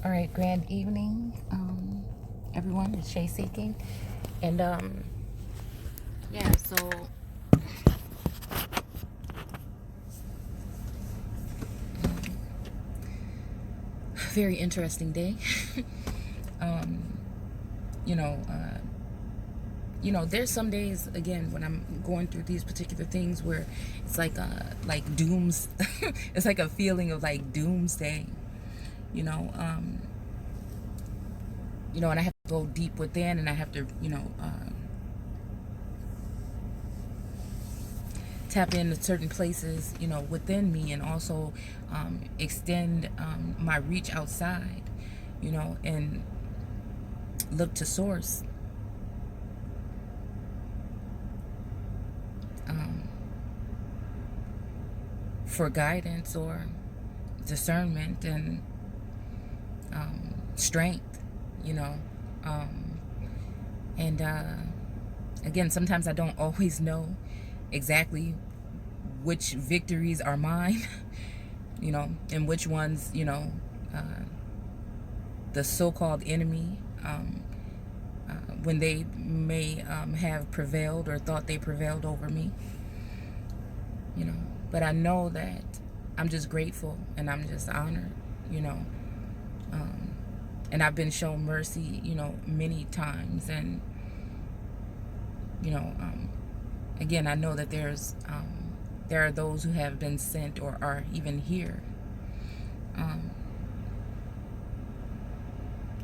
All right, grand evening, everyone. It's Shay Seeking, and yeah. So very interesting day. um, you know, uh, there's some days again when I'm going through these particular things where it's like dooms. It's like a feeling of like doomsday. You know, um, and I have to go deep within, and I have to, tap into certain places, within me, and also extend my reach outside, and look to source um, for guidance or discernment and strength, you know. Um, and again, sometimes I don't always know exactly which victories are mine, and which ones, the so-called enemy, when they may have prevailed or thought they prevailed over me, you know. But I know that I'm just grateful and I'm just honored, you know. Um, and I've been shown mercy, many times. And, again, I know that there are those who have been sent or are even here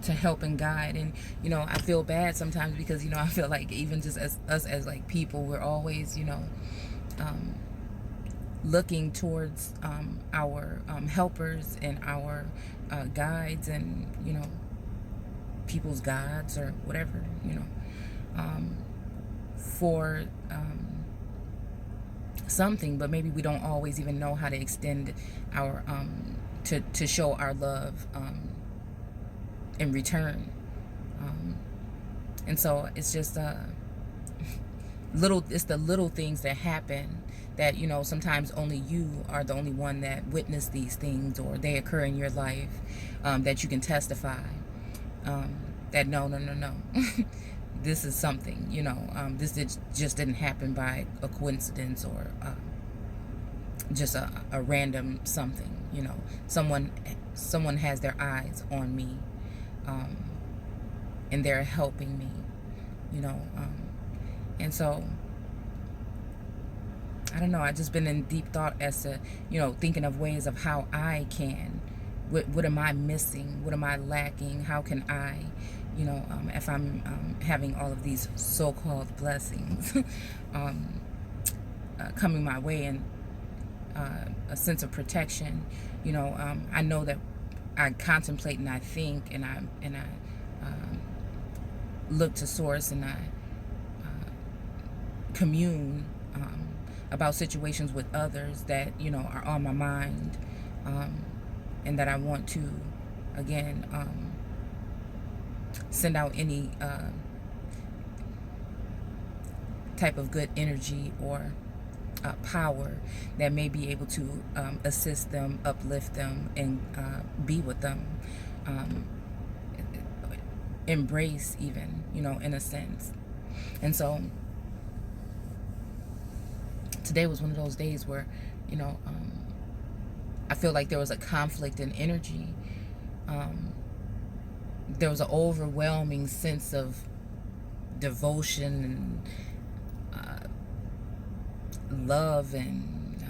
to help and guide. And, I feel bad sometimes because, I feel like even just as us as like people, we're always, looking towards our helpers and our guides and, people's gods or whatever, for something, but maybe we don't always even know how to extend our to show our love in return. And so it's just it's the little things that happen that, sometimes only you are the only one that witnessed these things, or they occur in your life, that you can testify that no, this is something, this just didn't happen by a coincidence or just a random something, someone has their eyes on me, and they're helping me, and so I don't know, I've just been in deep thought as to, thinking of ways of how I can, what am I missing, what am I lacking, how can I, if I'm having all of these so-called blessings coming my way, and a sense of protection, I know that I contemplate and I think and I look to source, and I commune about situations with others that, are on my mind, and that I want to, again, send out any type of good energy or power that may be able to assist them, uplift them, and be with them, embrace even, in a sense. And so today was one of those days where, I feel like there was a conflict in energy. There was an overwhelming sense of devotion and love and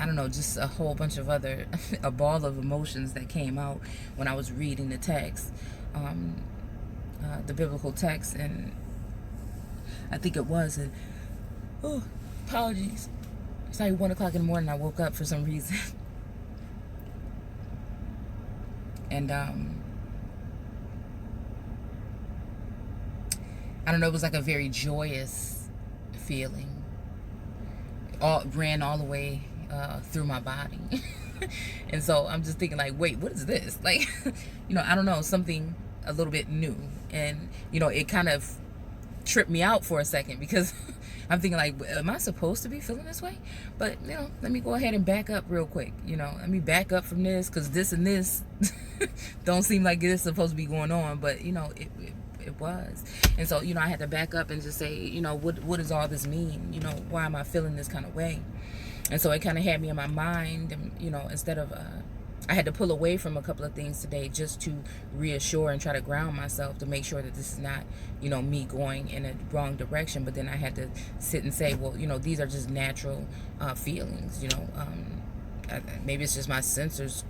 I don't know, just a whole bunch of other, a ball of emotions that came out when I was reading the text, the biblical text. And I think it was, and oh, apologies. It's like 1 o'clock in the morning. I woke up for some reason. And I don't know, it was like a very joyous feeling. Ran all the way through my body. And so I'm just thinking like, wait, what is this? Like, I don't know, something a little bit new. And, it kind of tripped me out for a second because I'm thinking like, am I supposed to be feeling this way? But let me go ahead and back up real quick. Let me back up from this, because this and this don't seem like it's supposed to be going on, but it was. And so I had to back up and just say, what does all this mean? Why am I feeling this kind of way? And so it kind of had me in my mind, and instead of I had to pull away from a couple of things today just to reassure and try to ground myself, to make sure that this is not, me going in a wrong direction. But then I had to sit and say, well, these are just natural feelings. Maybe it's just my sensors,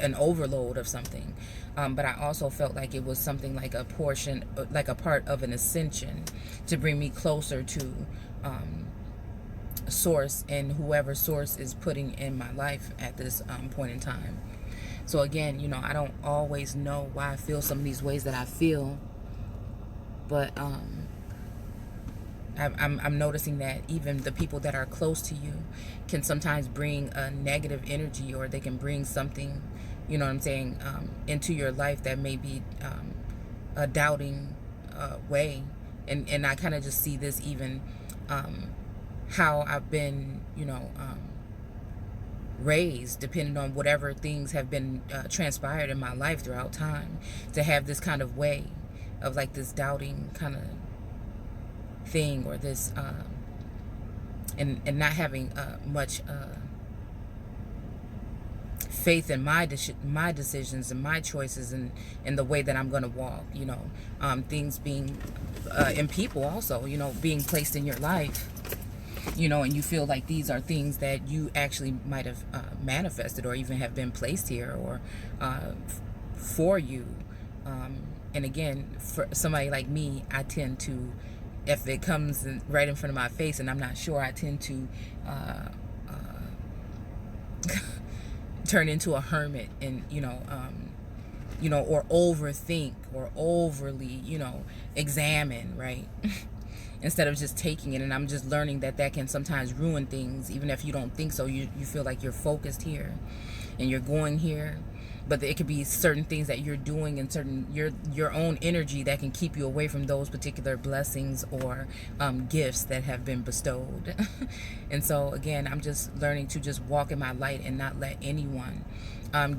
an overload of something. But I also felt like it was something like a portion, like a part of an ascension to bring me closer to source, and whoever source is putting in my life at this point in time. So again, I don't always know why I feel some of these ways that I feel, but I'm noticing that even the people that are close to you can sometimes bring a negative energy, or they can bring something, you know what I'm saying, into your life that may be a doubting way. And I kind of just see this even how I've been, raised, depending on whatever things have been transpired in my life throughout time, to have this kind of way of like this doubting kind of thing, or this and not having much faith in my decisions and my choices, and the way that I'm going to walk, things being in people also, being placed in your life, and you feel like these are things that you actually might have manifested, or even have been placed here, or for you. And again, for somebody like me, I tend to, if it comes right in front of my face and I'm not sure, I tend to turn into a hermit, and or overthink, or overly examine, right? Instead of just taking it. And I'm just learning that can sometimes ruin things, even if you don't think so. You feel like you're focused here and you're going here, but it could be certain things that you're doing, and certain your own energy that can keep you away from those particular blessings or gifts that have been bestowed. And so again, I'm just learning to just walk in my light and not let anyone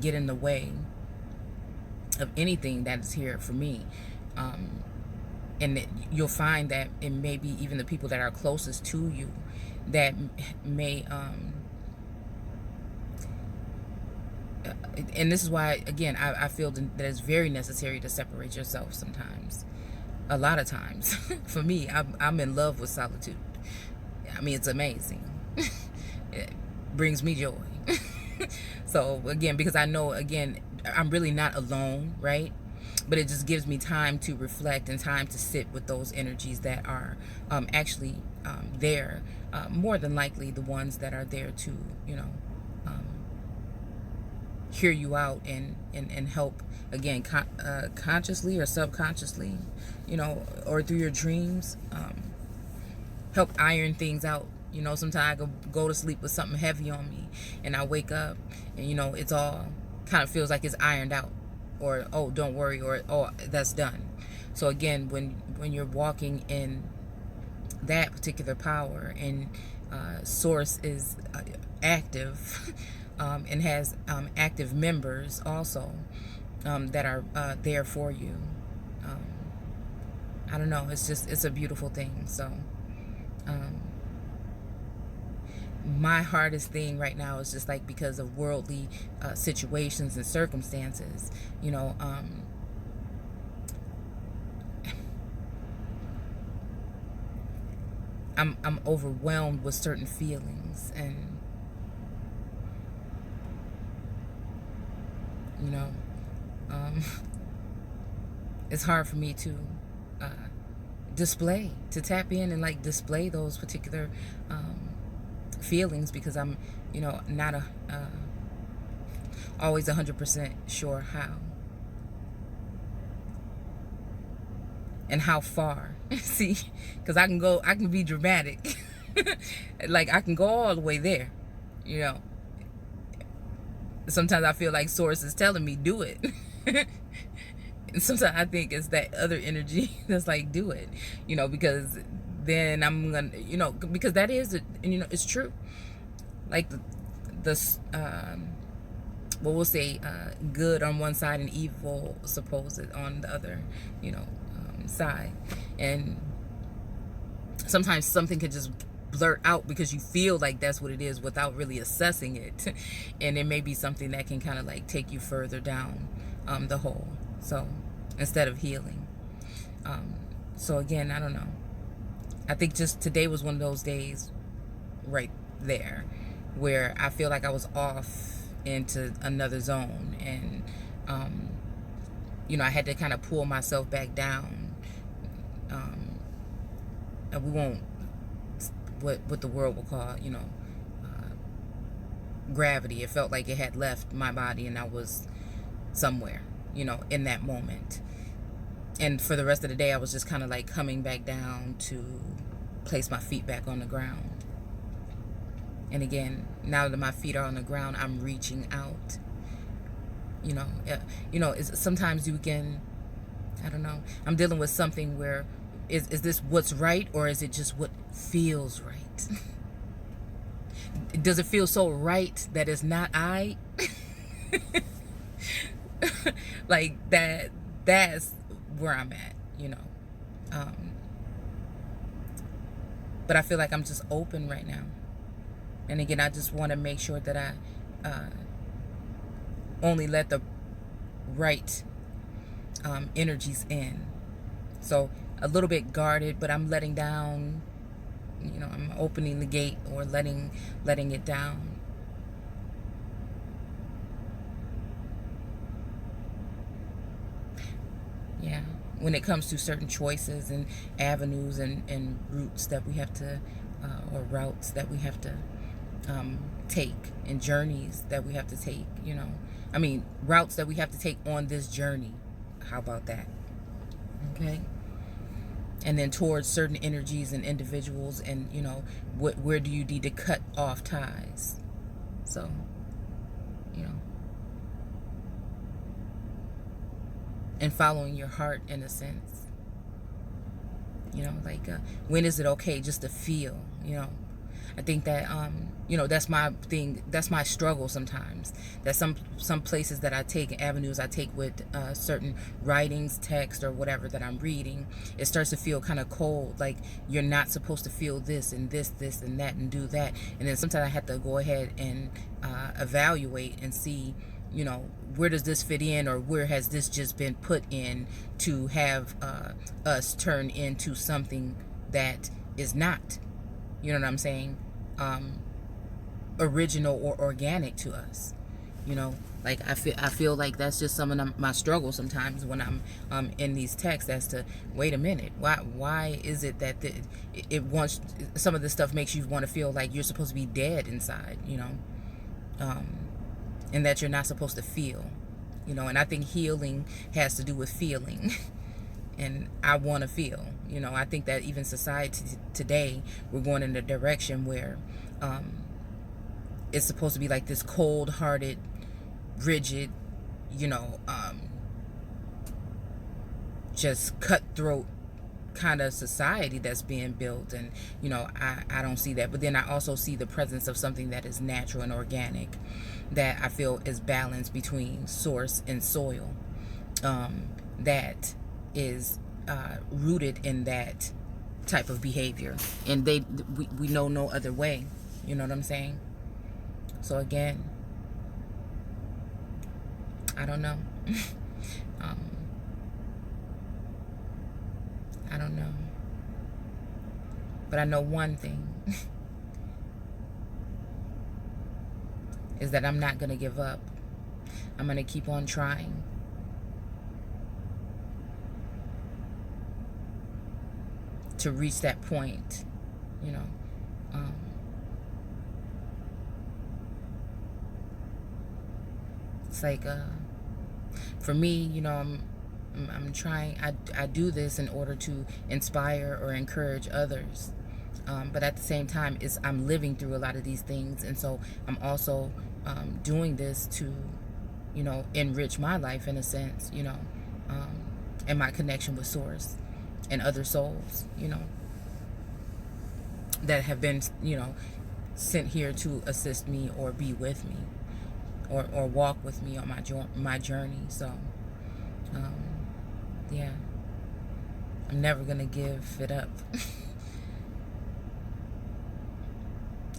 get in the way of anything that is here for me. And you'll find that it may be even the people that are closest to you that may and this is why, again, I feel that it's very necessary to separate yourself sometimes. A lot of times. For me, I'm in love with solitude. I mean, it's amazing. It brings me joy. So again, because I know, again, I'm really not alone, right? But it just gives me time to reflect and time to sit with those energies that are actually there. More than likely the ones that are there to, hear you out and help, again, consciously or subconsciously, or through your dreams, help iron things out. Sometimes I go to sleep with something heavy on me, and I wake up and, it's all kind of feels like it's ironed out, or, oh, don't worry, or, oh, that's done. So again, when you're walking in that particular power, and source is active, and has active members also that are there for you. I don't know, it's a beautiful thing. So my hardest thing right now is just like, because of worldly situations and circumstances, I'm overwhelmed with certain feelings, and it's hard for me to tap in and like display those particular feelings, because I'm not always 100% sure how and how far. See, because I can be dramatic. Like, I can go all the way there, Sometimes I feel like source is telling me, do it. And sometimes I think it's that other energy that's like, do it, because then I'm gonna, because that is it, and it's true. Like the well, we'll say good on one side and evil supposed on the other, side. And sometimes something can just blurt out because you feel like that's what it is without really assessing it. And it may be something that can kind of like take you further down the hole. So instead of healing. So again, I don't know. I think just today was one of those days right there where I feel like I was off into another zone, and I had to kind of pull myself back down. And we won't, what the world will call, gravity. It felt like it had left my body and I was somewhere, in that moment. And for the rest of the day, I was just kind of like coming back down to place my feet back on the ground. And again, now that my feet are on the ground, I'm reaching out. Sometimes you can, I don't know, I'm dealing with something where, is this what's right, or is it just what feels right? Does it feel so right that it's not I? Like that's where I'm at, but I feel like I'm just open right now. And again, I just want to make sure that I only let the right energies in. So a little bit guarded, but I'm letting down, I'm opening the gate, or letting it down. Yeah, when it comes to certain choices and avenues and routes that we have to, or routes that we have to take, and journeys that we have to take, routes that we have to take on this journey. How about that? Okay. And then towards certain energies and individuals, and where do you need to cut off ties? So, and following your heart in a sense. When is it okay just to feel? I think that that's my thing. That's my struggle sometimes. That some places that I take, avenues I take with certain writings, text, or whatever that I'm reading, it starts to feel kind of cold. Like you're not supposed to feel this and this and that and do that. And then sometimes I have to go ahead and evaluate and see, where does this fit in, or where has this just been put in to have us turn into something that is not, you know what I'm saying, original or organic to us. Like I feel like that's just some of my struggle sometimes when I'm in these texts, as to, wait a minute, why is it that it wants, some of this stuff makes you want to feel like you're supposed to be dead inside, and that you're not supposed to feel, and I think healing has to do with feeling. And I want to feel, I think that even society today, we're going in a direction where it's supposed to be like this cold-hearted, rigid, just cutthroat kind of society that's being built. And I don't see that. But then I also see the presence of something that is natural and organic, that I feel is balanced between source and soil, that is rooted in that type of behavior. And we know no other way. You know what I'm saying? So again, I don't know. I don't know. But I know one thing. Is that I'm not going to give up. I'm going to keep on trying. To reach that point, it's like, for me, I'm trying, I do this in order to inspire or encourage others. But at the same time, I'm living through a lot of these things. And so I'm also doing this to, enrich my life in a sense, and my connection with Source and other souls, that have been, sent here to assist me or be with me, or walk with me on my journey. So um, yeah, I'm never gonna give it up.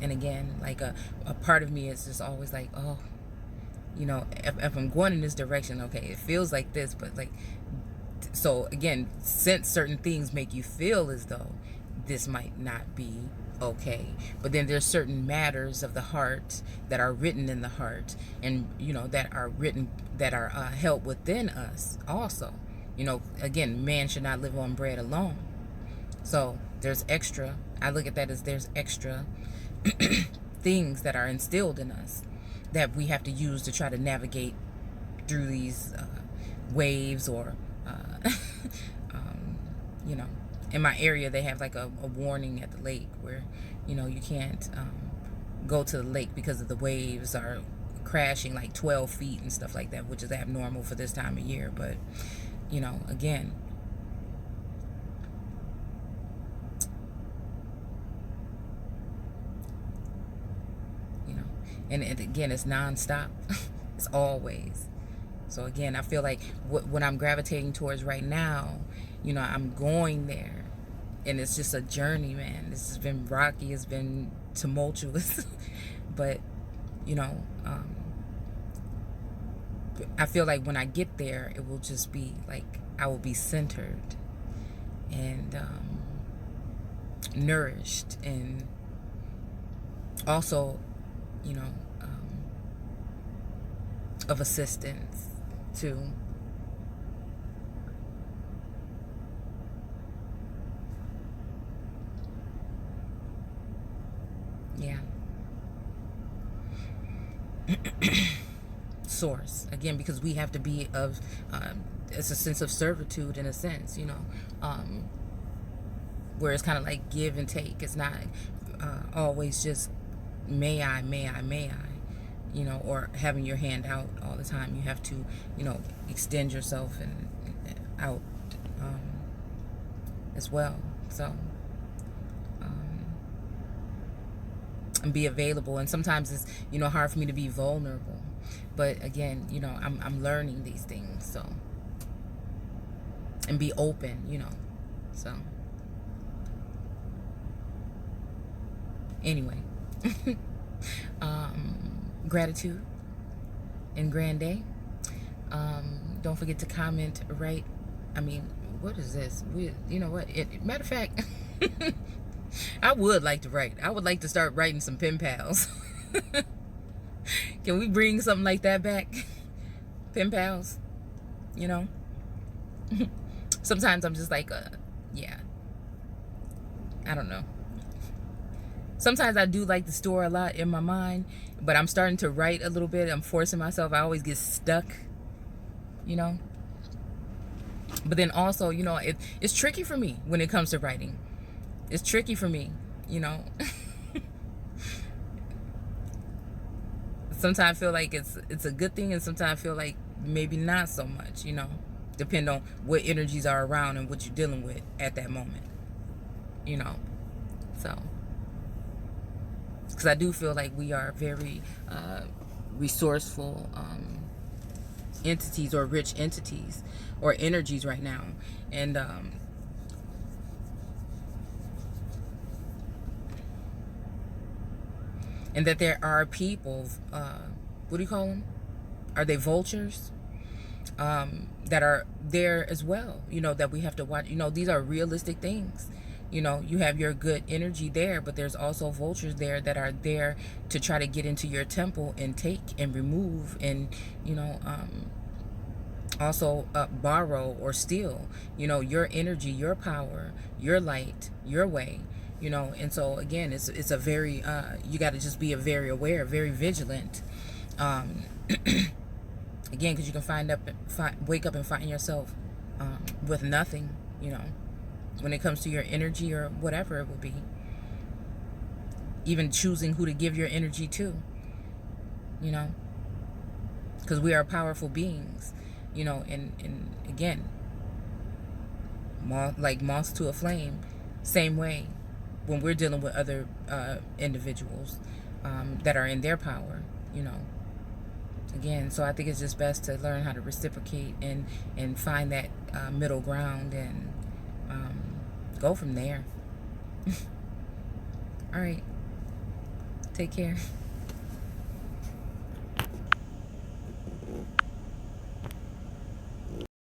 And again, like a part of me is just always like, oh, if I'm going in this direction, okay, it feels like this, but like, so again, since certain things make you feel as though this might not be okay, but then there's certain matters of the heart that are written in the heart, and that are held within us also. Again, man should not live on bread alone. So there's extra, I look at that as there's extra things that are instilled in us that we have to use to try to navigate through these waves, or you know, in my area they have like a warning at the lake where you can't go to the lake because of the waves are crashing like 12 feet and stuff like that, which is abnormal for this time of year. But again, and again, it's nonstop. It's always. So again, I feel like what I'm gravitating towards right now, I'm going there, and it's just a journey, man. This has been rocky, it's been tumultuous, but I feel like when I get there, it will just be like I will be centered and nourished, and also of assistance too. Yeah. Source, again, because we have to be of it's a sense of servitude in a sense, where it's kind of like give and take. It's not always just may I, or having your hand out all the time. You have to, extend yourself and out as well. So, and be available. And sometimes it's, hard for me to be vulnerable. But again, I'm learning these things. So, and be open, So, anyway. Gratitude and grand day. Don't forget to comment, write. What is this? You know what? Matter of fact, I would like to write. I would like to start writing some pen pals. Can we bring something like that back? Pen pals, Sometimes I'm just like, yeah, I don't know. Sometimes I do like to store a lot in my mind, but I'm starting to write a little bit. I'm forcing myself. I always get stuck, But then also, it's tricky for me when it comes to writing. It's tricky for me, Sometimes I feel like it's a good thing, and sometimes I feel like maybe not so much, Depend on what energies are around and what you're dealing with at that moment, So, because I do feel like we are very resourceful entities, or rich entities, or energies right now, and that there are people, what do you call them? Are they vultures? That are there as well, that we have to watch. These are realistic things. You have your good energy there, but there's also vultures there that are there to try to get into your temple and take and remove and, also borrow or steal, your energy, your power, your light, your way, And so again, it's a very, you got to just be very aware, very vigilant. Again, because you can wake up and find yourself with nothing, when it comes to your energy or whatever it would be. Even choosing who to give your energy to, because we are powerful beings, and again, like moths to a flame, same way. when we're dealing with other individuals that are in their power, you know. Again, so I think it's just best to learn how to reciprocate and find that middle ground and go from there. All right. Take care.